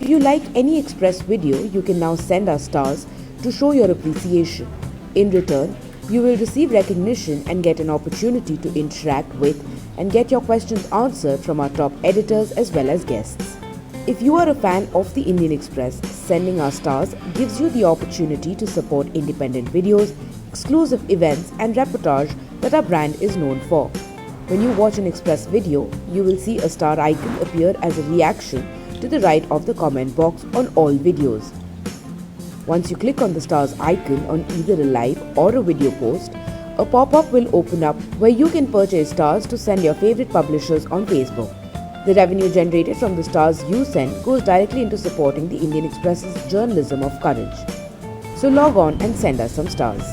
If you like any Express video, you can now send us stars to show your appreciation. In return, you will receive recognition and get an opportunity to interact with and get your questions answered from our top editors as well as guests. If you are a fan of the Indian Express, sending our stars gives you the opportunity to support independent videos, exclusive events and reportage that our brand is known for. When you watch an Express video, you will see a star icon appear as a reaction to the right of the comment box on all videos. Once you click on the stars icon on either a live or a video post, a pop-up will open up where you can purchase stars to send your favorite publishers on Facebook. The revenue generated from the stars you send goes directly into supporting the Indian Express's journalism of courage. So log on and send us some stars.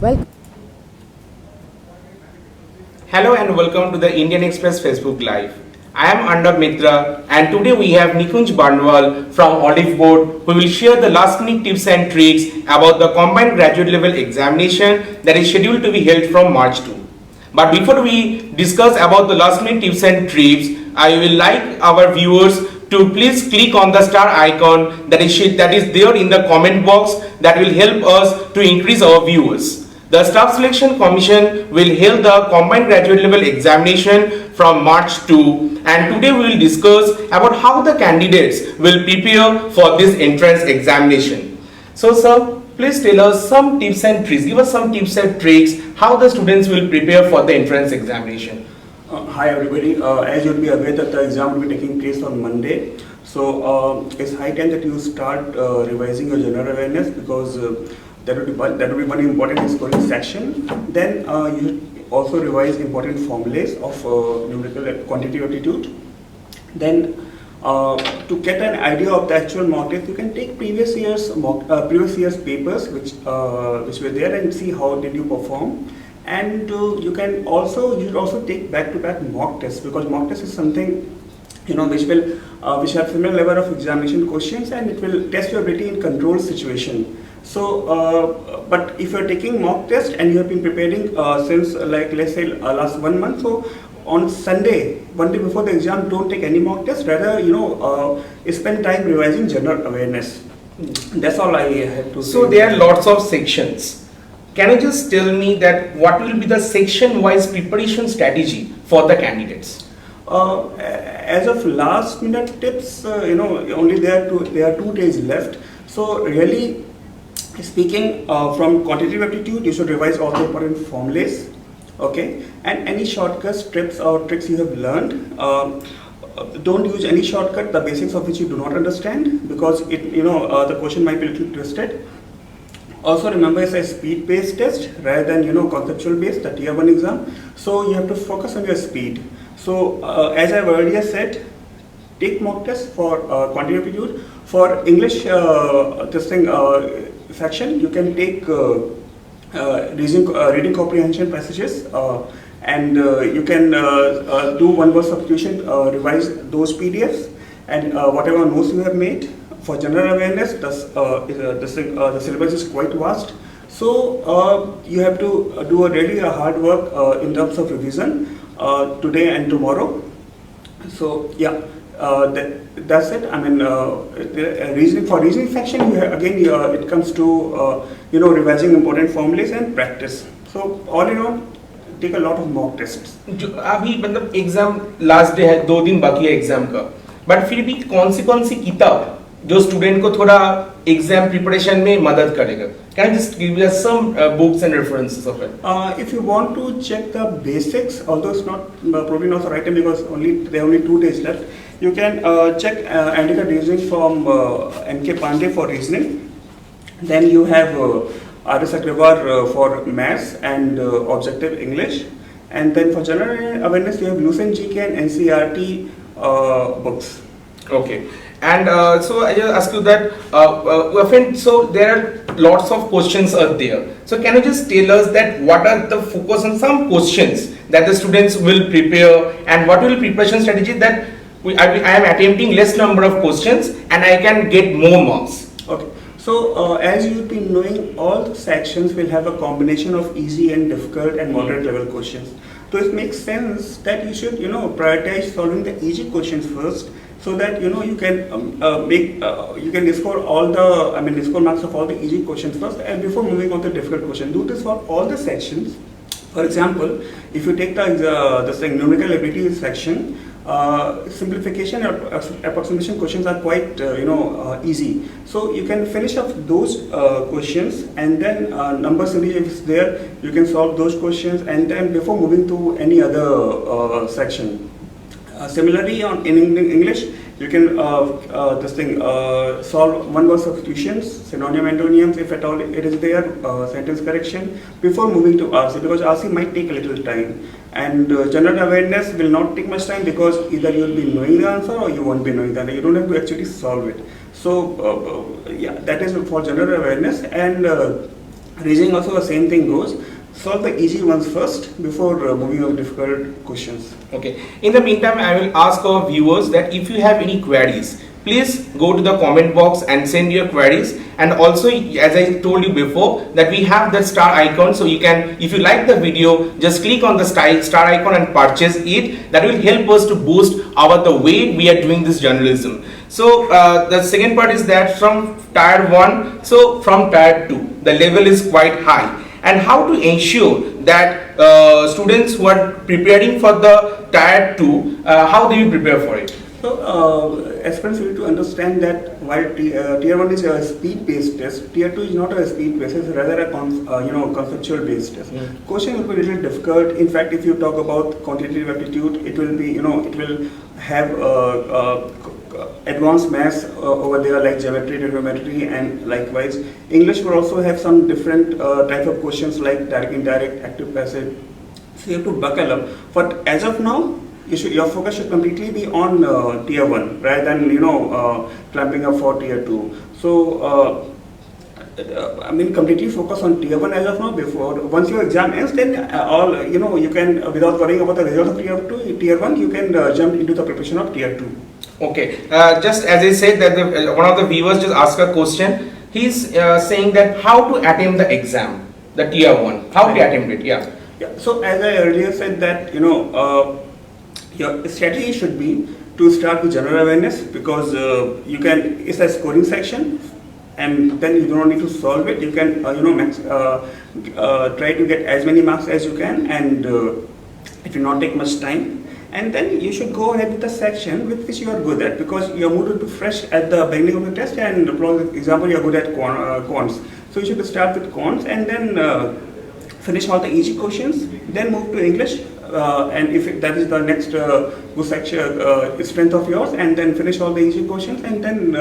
Welcome. Hello and welcome to the Indian Express Facebook Live. I am Arnab Mitra and today we have Nikunj Barnwal from Olive Board who will share the last minute tips and tricks about the combined graduate level examination that is scheduled to be held from March 2. But before we discuss about the last minute tips and tricks, I will like our viewers to please click on the star icon that is there in the comment box that will help us to increase our viewers. The Staff Selection Commission will hold the combined graduate level examination from March 2 and today we will discuss about how the candidates will prepare for this entrance examination. So sir, please tell us some tips and tricks, give us some tips and tricks how the students will prepare for the entrance examination. Hi everybody, as you will be aware that the exam will be taking place on Monday. So it's high time that you start revising your general awareness because that will be one important scoring section. Then you also revise important formulas of numerical and quantitative aptitude. Then to get an idea of the actual mock test, you can take previous year's papers which were there and see how did you perform. And you should also take back-to-back mock tests because mock test is something which have similar level of examination questions and it will test your ability in controlled situation. So, but if you are taking mock test and you have been preparing since let's say last 1 month, so on Sunday, one day before the exam, don't take any mock test. Rather, spend time revising general awareness. That's all I have to say. So there are lots of sections. Can you just tell me that what will be the section-wise preparation strategy for the candidates? As of last minute tips, only there are 2 days left. So really speaking, from quantitative aptitude, you should revise all the important formulas, okay? And any shortcuts, tips or tricks you have learned, don't use any shortcut, the basics of which you do not understand, because the question might be a little twisted. Also remember it's a speed-based test rather than conceptual-based, the tier 1 exam. So you have to focus on your speed. So as I've earlier said, take mock test for quantitative aptitude. For English section, you can take reading comprehension passages and you can do one-word substitution, revise those PDFs and whatever notes you have made. For general awareness, the syllabus is quite vast. So you have to do a hard work in terms of revision today and tomorrow. So yeah. That's it. I mean, reasoning section, it comes to revising important formulas and practice. So all in all, take a lot of mock tests. अभी मतलब exam last day है 2 दिन बाकी है exam का, but फिर भी कौन सी किताब जो स्टूडेंट को थोड़ा एग्जाम प्रिपरेशन में मदद करेगा? Can you just give us some books and references of it? If you want to check the basics, although it's not probably not the right time because there are only 2 days left, you can check analytical reasoning from M.K. Pandey for reasoning. Then you have R.S. Agrawal for maths and objective English. And then for general awareness, you have Lucent GK and NCERT books. Okay. And so I just ask you that, so there are lots of questions out there. So can you just tell us that what are the focus on some questions that the students will prepare and what will preparation strategy that I am attempting less number of questions and I can get more marks? Okay. So as you've been knowing, all the sections will have a combination of easy and difficult and moderate level questions. So it makes sense that you should, prioritize solving the easy questions first, so that you can you can score score marks of all the easy questions first, and before moving on to difficult questions. Do this for all the sections. For example, if you take the numerical ability section, simplification or approximation questions are quite easy. So you can finish up those questions, and then number series if it's there, you can solve those questions, and then before moving to any other section. Similarly, in English, you can solve one-word substitutions, synonym antonyms if at all it is there, sentence correction before moving to RC, because RC might take a little time, and general awareness will not take much time, because either you will be knowing the answer or you won't be knowing the answer. You don't have to actually solve it. So yeah, that is for general awareness. And reasoning also the same thing goes. Solve the easy ones first before moving on to difficult questions. Okay. In the meantime, I will ask our viewers that if you have any queries, please go to the comment box and send your queries. And also, as I told you before, that we have the star icon, so you can, if you like the video, just click on the star icon and purchase it. That will help us to boost the way we are doing this journalism. So the second part is that from tier 1, so from tier 2, the level is quite high. And how to ensure that students who are preparing for the tier 2, how do you prepare for it? So aspirants need to understand that while tier 1 is a speed-based test, tier 2 is not a speed-based, it's rather a conceptual-based test. Question will be a little difficult. In fact, if you talk about quantitative aptitude, it will be, it will have advanced maths over there, like geometry, trigonometry, and likewise. English will also have some different type of questions like direct, indirect, active, passive. So you have to buckle up. But as of now, your focus should completely be on tier 1 rather than clamping up for tier 2. So completely focus on tier 1 as of now. Once your exam ends, then you can, without worrying about the result of tier 1, you can jump into the preparation of tier 2. Okay, just as I said that one of the viewers just asked a question. He's saying that how to attempt the exam, the tier 1, how to attempt it, yeah. So as I earlier said that, your strategy should be to start with general awareness, because it's a scoring section, and then you don't need to solve it. You can, try to get as many marks as you can, and it will not take much time. And then you should go ahead with the section with which you are good at, because you are moved to fresh at the beginning of the test, and for example, you are good at quants. So you should start with quants, and then finish all the easy questions, then move to English, and if that is the next good section, strength of yours, and then finish all the easy questions, and then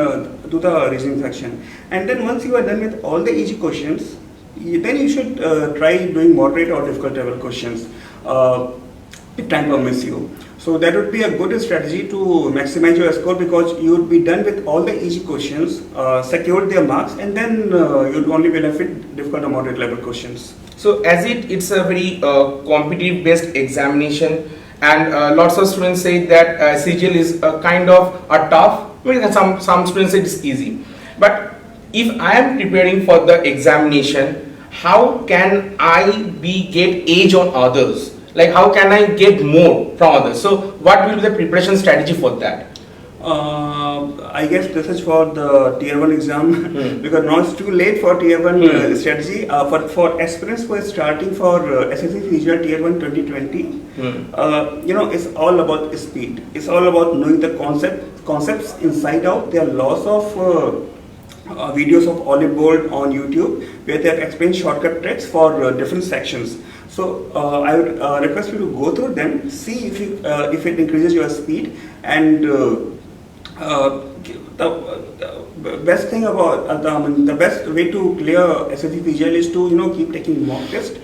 do the reasoning section. And then once you are done with all the easy questions, then you should try doing moderate or difficult level questions. If time permits you. So that would be a good strategy to maximize your score, because you would be done with all the easy questions, secured their marks, and then you'd only benefit difficult or moderate level questions. So as it's a very competitive based examination, and lots of students say that CGL is a kind of a tough, some students say it's easy. But if I am preparing for the examination, how can I get edge on others? Like, how can I get more from others? So what will be the preparation strategy for that? I guess this is for the tier 1 exam, because now it's too late for tier 1 strategy. But for aspirants who are starting for SSC CGL tier 1 2020, it's all about speed. It's all about knowing the concepts inside out. There are lots of videos of Olive Board on YouTube where they have explained shortcut tricks for different sections. So I would request you to go through them, see if it increases your speed, and the best thing about the best way to clear SSC CGL is to keep taking mock test.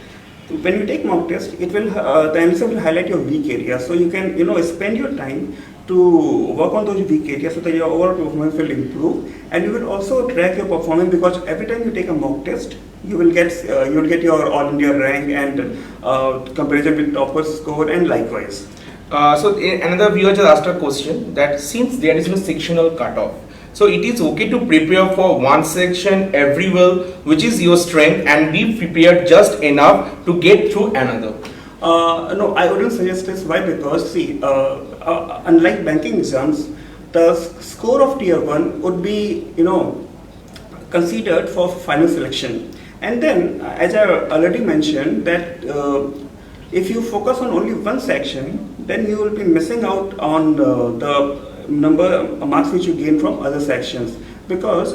When you take mock test, it will the answer will highlight your weak areas, so you can spend your time to work on those weak areas so that your overall performance will improve, and you will also track your performance, because every time you take a mock test, you will get your all India rank and comparison with toppers score, and likewise. So another viewer just asked a question that since there is no sectional cutoff, so it is okay to prepare for one section everywhere, which is your strength, and be prepared just enough to get through another. No, I wouldn't suggest this. Why? Because see, unlike banking exams, the score of tier 1 would be, considered for final selection. And then, as I already mentioned, that if you focus on only one section, then you will be missing out on the number marks which you gain from other sections. Because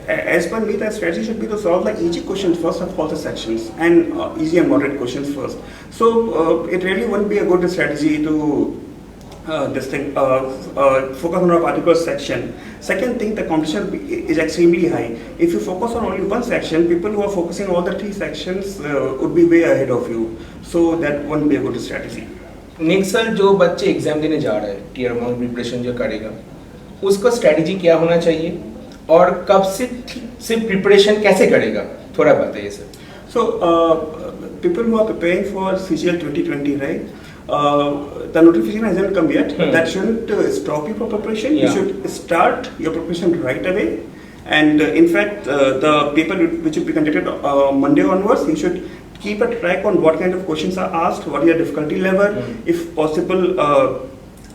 as per me, the strategy should be to solve the easy questions first of all the sections, and easy and moderate questions first. So it really won't be a good strategy to focus on a particular section. Second thing, the competition is extremely high. If you focus on only one section, people who are focusing on all the 3 sections would be way ahead of you. So that won't be a good strategy. Next sir, जो बच्चे exam देने जा रहा है, tier 1 preparation जो करेगा, उसका strategy क्या होना चाहिए और कब से सिर्फ प्रिपरेशन कैसे करेगा, थोड़ा बताइए sir. So people who are preparing for CGL 2020, right? The notification hasn't come yet. That shouldn't stop you from preparation. Yeah. You should start your preparation right away. And in fact, the paper which will be conducted Monday onwards, you should keep a track on what kind of questions are asked, what is your difficulty level. If possible,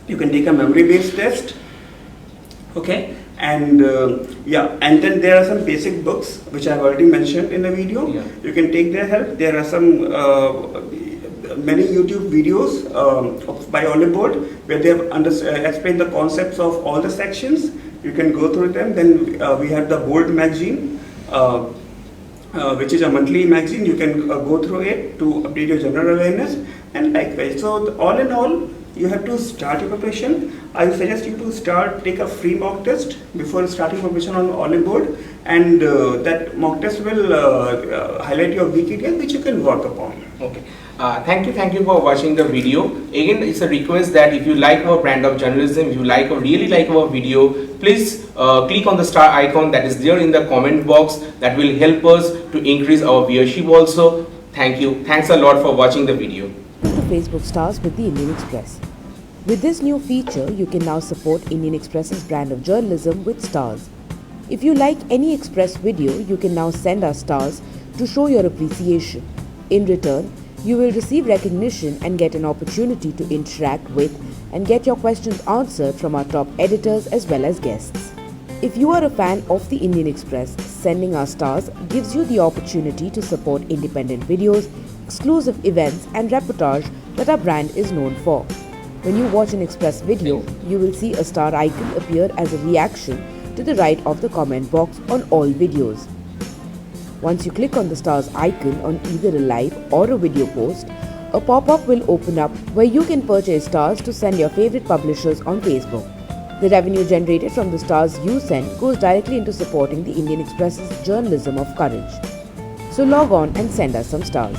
you can take a memory-based test. Okay. And and then there are some basic books which I have already mentioned in the video. Yeah. You can take their help. There are some many YouTube videos by Olive Board where they have explained the concepts of all the sections. You can go through them. Then we have the Bold magazine, which is a monthly magazine. You can go through it to update your general awareness, and likewise. So all in all, you have to start your preparation. I suggest you to take a free mock test before starting preparation on Olive Board, and that mock test will highlight your weak areas which you can work upon. Okay. Thank you for watching the video. Again, it's a request that if you like our brand of journalism, if you really like our video, please click on the star icon that is there in the comment box. That will help us to increase our viewership also. Thank you. Thanks a lot for watching the video. To Facebook Stars with the Indian Express. With this new feature, you can now support Indian Express's brand of journalism with stars. If you like any Express video, you can now send us stars to show your appreciation. In return, you will receive recognition and get an opportunity to interact with and get your questions answered from our top editors as well as guests. If you are a fan of the Indian Express, sending our stars gives you the opportunity to support independent videos, exclusive events and reportage that our brand is known for. When you watch an Express video, you will see a star icon appear as a reaction to the right of the comment box on all videos. Once you click on the stars icon on either a live or a video post, a pop-up will open up where you can purchase stars to send your favorite publishers on Facebook. The revenue generated from the stars you send goes directly into supporting the Indian Express's journalism of courage. So log on and send us some stars.